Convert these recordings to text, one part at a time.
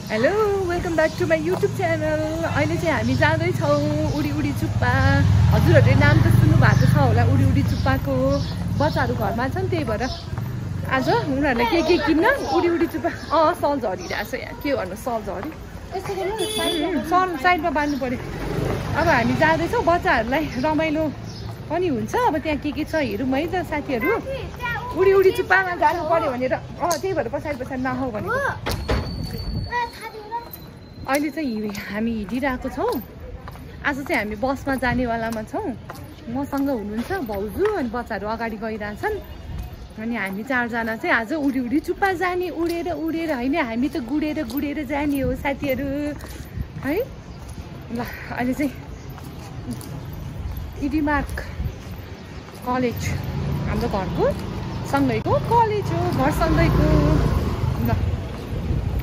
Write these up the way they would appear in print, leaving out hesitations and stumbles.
Hello welcome back to my YouTube channel. अहिले चाहिँ हामी जाँदैछौँ उडी उडी चुप्पा। हजुरहरूले नाम त सुन्नु भएको छ होला, उडी उडी चुप्पाको। बच्चाहरू घरमा छन्, त्यही भएर आज उनीहरूलाई के किन्न उडी उडी चुप्पा। सल झरिरहेछ यहाँ, के गर्नु सल झरी। सल साइडमा बाँध्नु पऱ्यो। अब हामी जाँदैछौँ, बच्चाहरूलाई रमाइलो पनि हुन्छ। अब त्यहाँ के छ हेरौँ है त साथीहरू। उडी उडी चुप्पामा जानु पऱ्यो भनेर त्यही भएर पछाडि नहौ भनेको। अहिले चाहिँ हामी हिँडिरहेको छौँ। आज चाहिँ हामी बसमा जानेवालामा छौँ। मसँग हुनुहुन्छ भाउजू अनि बच्चाहरू अगाडि गइरहेछन्। अनि हामी चारजना चाहिँ आज उडी उडी चुप्पा जाने। उडेर उडेर होइन, हामी त गुडेर जाने हो साथीहरू है। ल अहिले चाहिँ इडीमार्क कलेज हाम्रो घरको सँगैको कलेज हो, घर सँगैको। ल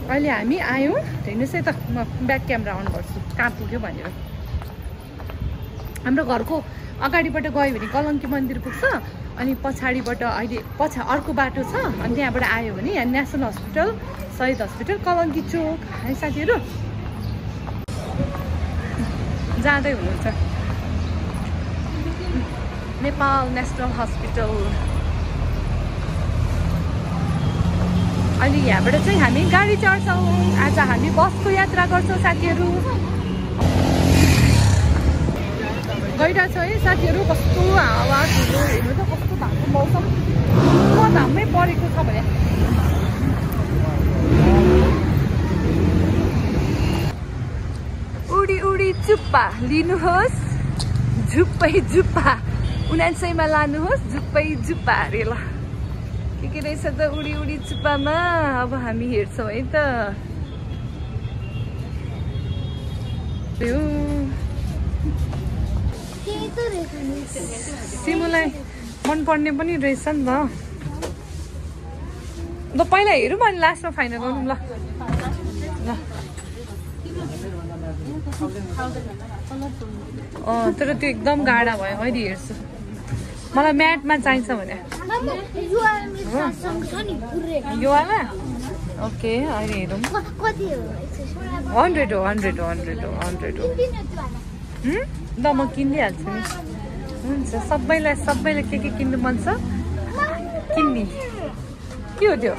अहिले हामी आयौँ। हेर्नुहोस् है त, म ब्याक क्यामेरा अन गर्छु कहाँ पुग्यो भनेर। हाम्रो घरको अगाडिबाट गयो भने कलङ्की मन्दिर पुग्छ। अनि पछाडिबाट अहिले अर्को बाटो छ। अनि त्यहाँबाट आयो भने यहाँ नेसनल हस्पिटल, शहीद हस्पिटल, कलङ्की चोक है साथीहरू। जाँदै हुनुहुन्छ नेपाल नेसनल हस्पिटल। अनि यहाँबाट चाहिँ हामी गाडी चढ्छौँ। आज हामी बसको यात्रा गर्छौँ साथीहरू। गइरहेछ है साथीहरू। कस्तो हावा ठुलो, हेर्नु त कस्तो भएको मौसम। घाममै परेको छ भने। उडी उडी चुप्पा लिनुहोस्, झुप्पै झुप्पा 79 लानुहोस्, झुप्पै झुप्पा अरे। ल के रहेछ त उडी उडी चुप्पामा। अब हामी हेर्छौँ है त। सिमुलाई मनपर्ने पनि रहेछ नि त। ल पहिला हेरौँ अनि लास्टमा फाइनल गरौँ। ल तर त्यो एकदम गाढा भयो। अहिले हेर्छु, मलाई म्याटमा चाहिन्छ भने। यो वाला ओके, अहिले हेरौँ। 100 हो। ल म किनिदिइहाल्छु नि। हुन्छ, सबैलाई के किन्नु मन छ किन्ने। के हो त्यो?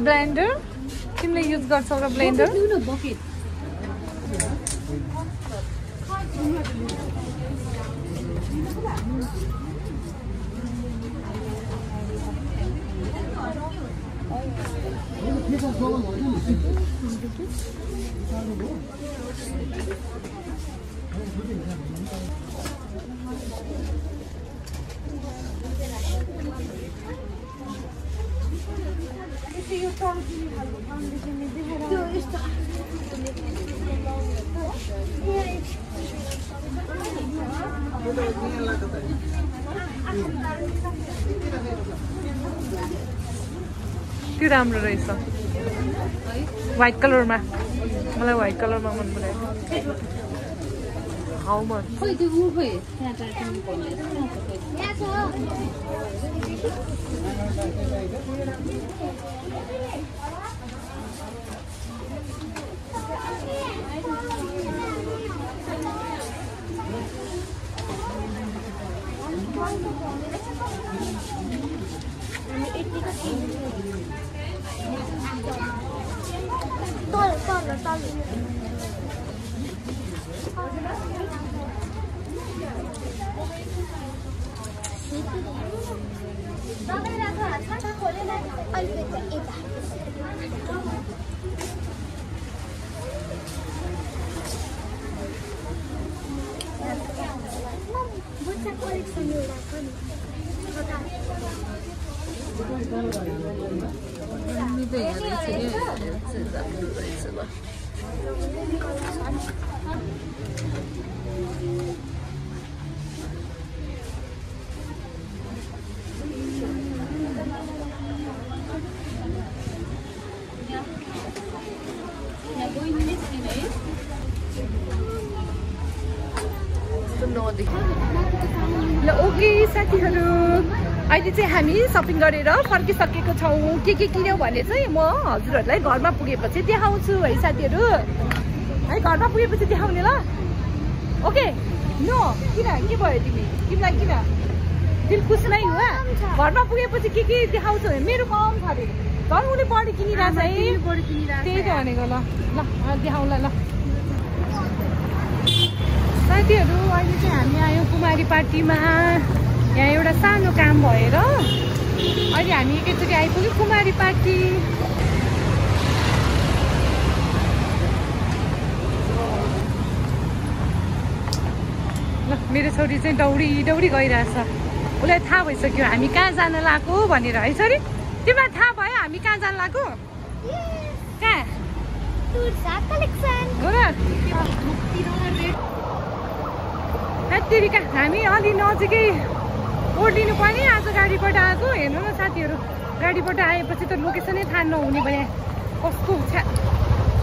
ब्लेन्डर। तिमीले युज गर्छौ र ब्लेन्डर? त्यो राम्रो रहेछ व्हाइट कलरमा। मलाई व्हाइट कलरमा मन परेको। How much? ल ओके साथीहरू, अहिले चाहिँ हामी सपिङ गरेर फर्किसकेको छौँ। के किन्यौँ भने चाहिँ म हजुरहरूलाई घरमा पुगेपछि देखाउँछु है साथीहरू। है घरमा पुगेपछि देखाउने ल। ओके नो किन के भयो तिमीलाई किन दिल खुस नै हुआ? घरमा पुगेपछि के देखाउँछु मेरो कम छ अरे। झन् उसले बढी किनिरहेछ है। त्यही त भनेको ल ल देखाउँला ल। साथीहरू अहिले चाहिँ हामी आयौँ कुमारी पार्टीमा। यहाँ एउटा सानो काम भएर अहिले हामी एकैचोटि आइपुग्यौँ कुमारी पार्टी। ल मेरो छोरी चाहिँ दौडी गइरहेछ। उसलाई थाहा भइसक्यो हामी कहाँ जान लागेको भनेर है छोरी। तिमीलाई थाहा भयो हामी कहाँ जान लागेको? कहाँ हो र? तेरिका हामी अलि नजिकै ओर्लिनु पर्ने। आज गाडीबाट आएको हेर्नु न साथीहरू। गाडीबाट आएपछि त लोकेसनै थाहा नहुने भयो। कस्तो छ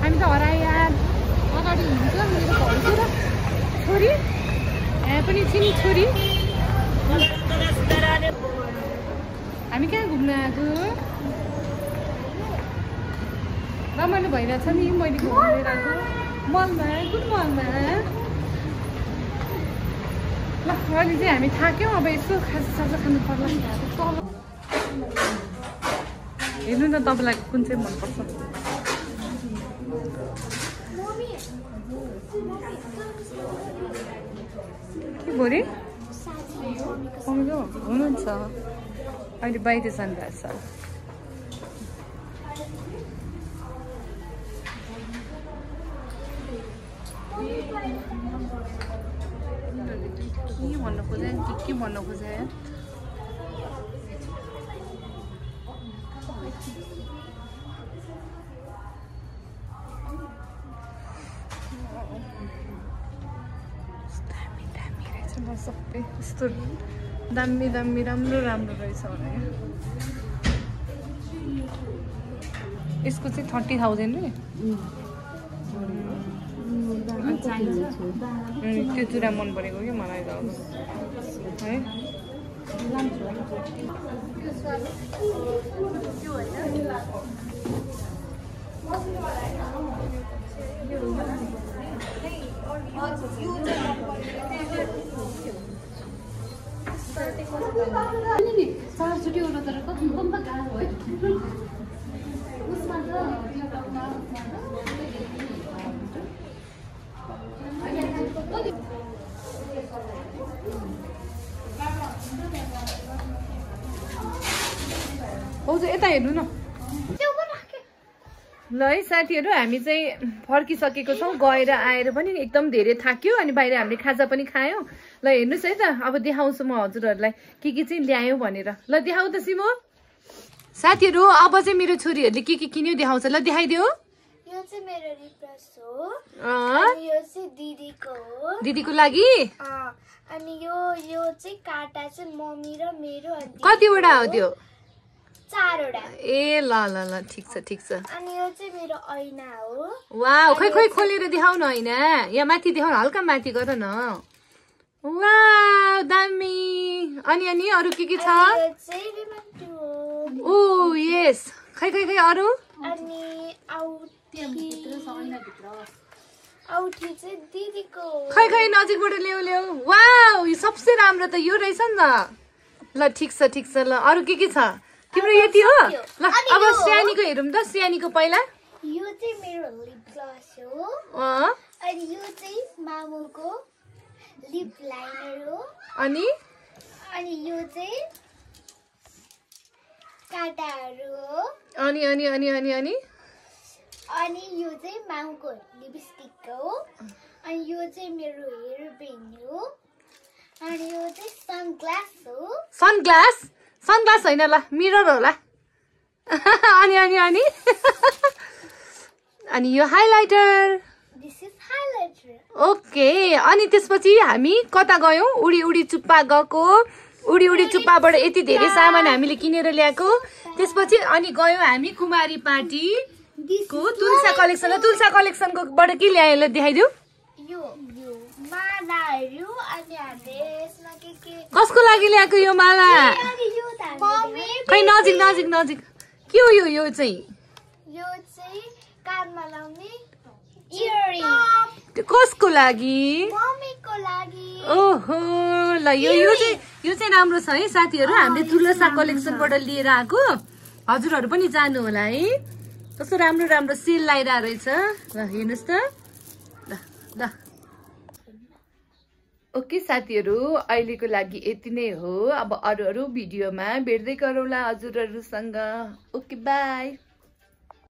हामी त हराए यार। अगाडि हिँड्छ मेरो भाउजू र छोरी। यहाँ पनि छिन् छोरी। हामी कहाँ घुम्न आएको? रमाइलो भइरहेछ नि। मैले घुमेर आएको मलमा। कुन मलमा? ल अहिले चाहिँ हामी थाक्यौँ। अब यसो खाजा खानु पर्ला। हेर्नु न तपाईँलाई कुन चाहिँ मनपर्छ? के बोरे हुनुहुन्छ? अहिले बाहिर जानुभएको छ। के भन्नु खोजे सबै यस्तो दामी राम्रो रहेछ भने यसको चाहिँ 30,000 रे। त्यो चुरा मन परेको कि मलाई त है। चारचोटि ओर्दा तर कति गाह्रो भयो। यता हेर्नु न। ल है साथीहरू हामी चाहिँ फर्किसकेको छौँ। गएर आएर पनि एकदम धेरै थाक्यो। अनि बाहिर हामीले खाजा पनि खायौँ। ल हेर्नुहोस् है त। अब देखाउँछु म हजुरहरूलाई के चाहिँ ल्यायौँ भनेर। ल देखाउ त सिमो। साथीहरू अब चाहिँ मेरो छोरीहरूले के किन्यो देखाउँछ। ल देखाइदियो। यो चाहिँ मेरो रिप्रेस हो। अनि यो चाहिँ दिदीको हो। दिदीको लागि। अनि यो चाहिँ काटा चाहिँ मम्मी र मेरो। कतिवटा हो त्यो? 4वटा। ए ल ल ल ठिक छ। अनि यो चाहिँ मेरो ऐना हो। वाउ खै खोलेर देखाउ न। हैन यहाँ माथि देखाउन हल्का माथि गर न। वाउ दामी। अनि अरु के छ? यो चाहिँ रिमोट हो। ओ यस खै अरु? अनि औठी चाहिँ दिदीको। खै नजिकबाट ल्याउ। वाउ यो सबसे राम्रो त यो रहेछ नि त। ल ठिक छ ल अरु के छ? तिम्रो यति हो? ल अब स्यानीको हेरौँ त। स्यानीको पहिला यो चाहिँ मेरो लिप ग्लस हो। अनि यो चाहिँ मामुको लिप लाइनर हो। अनि यो चाहिँ काटाहरू हो। अनि यो चाहिँ मामुको लिपस्टिक हो। अनि यो चाहिँ मेरो हेयर बेन हो। अनि यो चाहिँ सनग्लास हो। सनग्लास होइन ल मिरर होला। अनि यो हाइलाइटर। ओके अनि त्यसपछि हामी कता गयौँ? उडी चुप्पा गएको। उडी चुप्पाबाट यति धेरै सामान हामीले किनेर ल्याएको। त्यसपछि अनि गयौँ हामी कुमारी पार्टी को तुलसा कलेक्सनको बाट के ल्यायो ल देखाइदिउ। यो माला मालाहरू अनि हामीले यसमा के कसको लागि ल्याएको यो माला मम्मी खै नजिक नजिक नजिक के हो यो चाहिँ कानमा लाउने इयरिङ त्यो कसको लागि मम्मीको लागि ओहो ल यो चाहिँ राम्रो छ है साथीहरू हामीले तुलसा कलेक्सनबाट लिएर आएको हजुरहरू पनि जानु होला है कस्तो राम्रो राम्रो सेल लगाइरहेको रहेछ ल हेर्नुहोस् त ल ओके साथीहरू अहिलेको लागि यति नै हो अब अरू भिडियोमा भेट्दै गरौँला हजुरहरूसँग ओके बाई